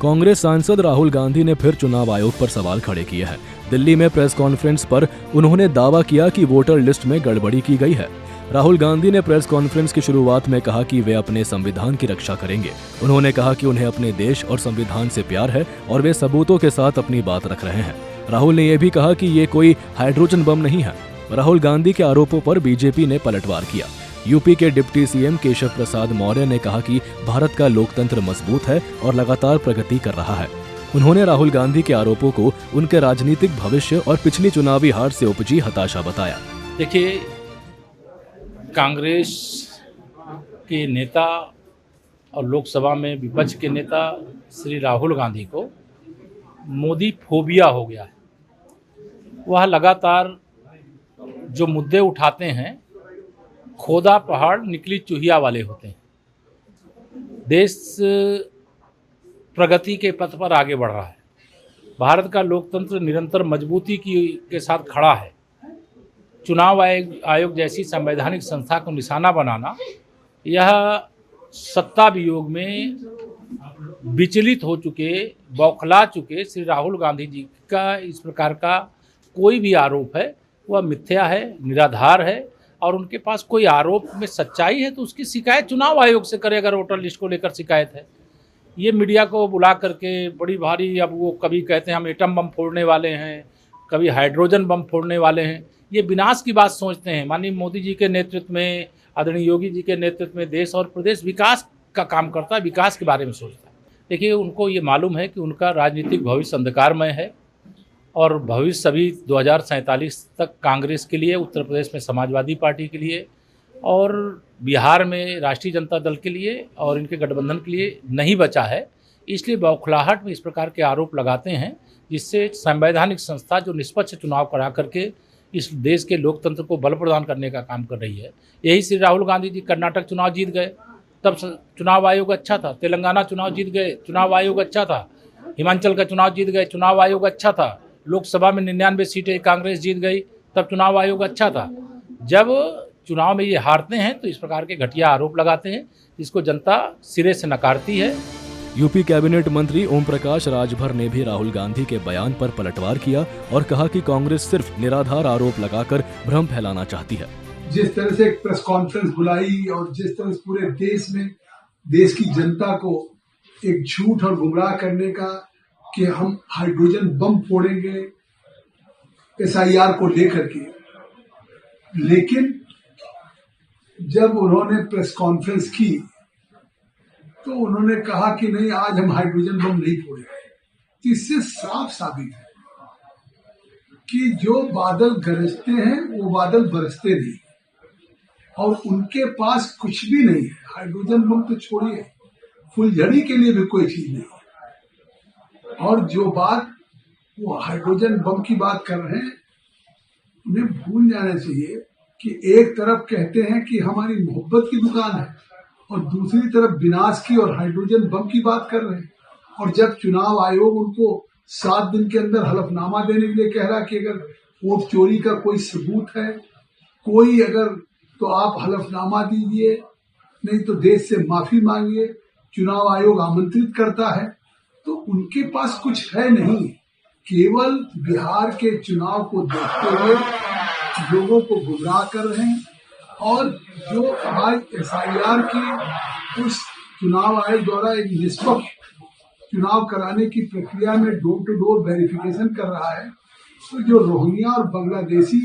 कांग्रेस सांसद राहुल गांधी ने फिर चुनाव आयोग पर सवाल खड़े किए हैं। दिल्ली में प्रेस कॉन्फ्रेंस पर उन्होंने दावा किया कि वोटर लिस्ट में गड़बड़ी की गई है। राहुल गांधी ने प्रेस कॉन्फ्रेंस की शुरुआत में कहा कि वे अपने संविधान की रक्षा करेंगे। उन्होंने कहा कि उन्हें अपने देश और संविधान से प्यार है और वे सबूतों के साथ अपनी बात रख रहे हैं। राहुल ने यह भी कहा कि ये कोई हाइड्रोजन बम नहीं है। राहुल गांधी के आरोपों पर बीजेपी ने पलटवार किया। यूपी के डिप्टी सीएम केशव प्रसाद मौर्य ने कहा कि भारत का लोकतंत्र मजबूत है और लगातार प्रगति कर रहा है। उन्होंने राहुल गांधी के आरोपों को उनके राजनीतिक भविष्य और पिछली चुनावी हार से उपजी हताशा बताया। देखिए, कांग्रेस के नेता और लोकसभा में विपक्ष के नेता श्री राहुल गांधी को मोदी फोबिया हो गया है। वह लगातार जो मुद्दे उठाते हैं खोदा पहाड़ निकली चूहिया वाले होते हैं। देश प्रगति के पथ पर आगे बढ़ रहा है। भारत का लोकतंत्र निरंतर मजबूती के साथ खड़ा है। चुनाव आयोग जैसी संवैधानिक संस्था को निशाना बनाना, यह सत्ता वियोग में विचलित हो चुके, बौखला चुके श्री राहुल गांधी जी का इस प्रकार का कोई भी आरोप है वह मिथ्या है, निराधार है। और उनके पास कोई आरोप में सच्चाई है तो उसकी शिकायत चुनाव आयोग से करे। अगर वोटर लिस्ट को लेकर शिकायत है, ये मीडिया को बुला करके बड़ी भारी, अब वो कभी कहते हैं हम एटम बम फोड़ने वाले हैं, कभी हाइड्रोजन बम फोड़ने वाले हैं। ये विनाश की बात सोचते हैं। माननीय मोदी जी के नेतृत्व में, आदरणीय योगी जी के नेतृत्व में देश और प्रदेश विकास का काम करता है, विकास के बारे में सोचता है। देखिए, उनको ये मालूम है कि उनका राजनीतिक भविष्य अंधकारमय है और भविष्य अभी 2047 तक कांग्रेस के लिए, उत्तर प्रदेश में समाजवादी पार्टी के लिए और बिहार में राष्ट्रीय जनता दल के लिए और इनके गठबंधन के लिए नहीं बचा है। इसलिए बौखलाहट में इस प्रकार के आरोप लगाते हैं, जिससे संवैधानिक संस्था जो निष्पक्ष चुनाव करा करके इस देश के लोकतंत्र को बल प्रदान करने का काम कर रही है। यही श्री राहुल गांधी जी कर्नाटक चुनाव जीत गए, तब चुनाव आयोग अच्छा था। तेलंगाना चुनाव जीत गए, चुनाव आयोग अच्छा था। हिमाचल का चुनाव जीत गए, चुनाव आयोग अच्छा था। लोकसभा में 99 सीटें कांग्रेस जीत गई, तब चुनाव आयोग अच्छा था। जब चुनाव में ये हारते हैं तो इस प्रकार के घटिया आरोप लगाते हैं, जिसको जनता सिरे से नकारती है। यूपी कैबिनेट मंत्री ओम प्रकाश राजभर ने भी राहुल गांधी के बयान पर पलटवार किया और कहा कि कांग्रेस सिर्फ निराधार आरोप लगाकर भ्रम फैलाना चाहती है। जिस तरह से एक प्रेस कॉन्फ्रेंस बुलाई और जिस तरह से पूरे देश में देश की जनता को एक झूठ और गुमराह करने का कि हम हाइड्रोजन बम फोड़ेंगे एसआईआर को लेकर के, लेकिन जब उन्होंने प्रेस कॉन्फ्रेंस की तो उन्होंने कहा कि नहीं, आज हम हाइड्रोजन बम नहीं फोड़ेंगे। इससे साफ साबित है कि जो बादल गरजते हैं वो बादल बरसते नहीं और उनके पास कुछ भी नहीं है। हाइड्रोजन बम तो छोड़िए, फुलझड़ी के लिए भी कोई चीज नहीं है। और जो बात वो हाइड्रोजन बम की बात कर रहे हैं, उन्हें भूल जाना चाहिए कि एक तरफ कहते हैं कि हमारी मोहब्बत की दुकान है और दूसरी तरफ विनाश की और हाइड्रोजन बम की बात कर रहे हैं। और जब चुनाव आयोग उनको 7 दिन के अंदर हलफनामा देने के लिए कह रहा कि अगर वोट चोरी का कोई सबूत है, कोई अगर, तो आप हलफनामा दीजिए, नहीं तो देश से माफी मांगिए। चुनाव आयोग आमंत्रित करता है तो उनके पास कुछ है नहीं। केवल बिहार के चुनाव को देखते हुए लोगों को गुमराह कर रहे हैं। और जो आज एसआईआर की उस चुनाव आयोग द्वारा एक निष्पक्ष चुनाव कराने की प्रक्रिया में डोर टू डोर वेरिफिकेशन कर रहा है, तो जो रोहिंग्या और बांग्लादेशी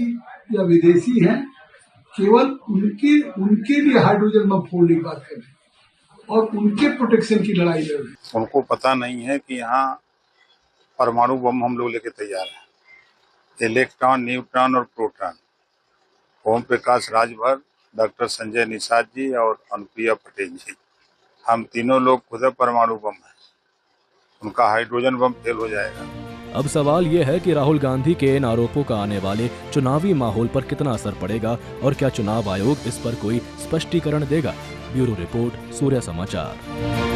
या विदेशी हैं, केवल उनके लिए हाइड्रोजन बम फोड़ने की बात कर रहे हैं और उनके प्रोटेक्शन की लड़ाई लड़ रहे हैं। उनको पता नहीं है कि यहाँ परमाणु बम हम लोग लेके तैयार हैं। इलेक्ट्रॉन, न्यूट्रॉन और प्रोटॉन। ओम प्रकाश राजभर, डॉक्टर संजय निषाद जी और अनुप्रिया पटेल जी, हम तीनों लोग खुद परमाणु बम हैं। उनका हाइड्रोजन बम फेल हो जाएगा। अब सवाल ये है कि राहुल गांधी के इन आरोपों का आने वाले चुनावी माहौल पर कितना असर पड़ेगा और क्या चुनाव आयोग इस पर कोई स्पष्टीकरण देगा। ब्यूरो रिपोर्ट, सूर्य समाचार।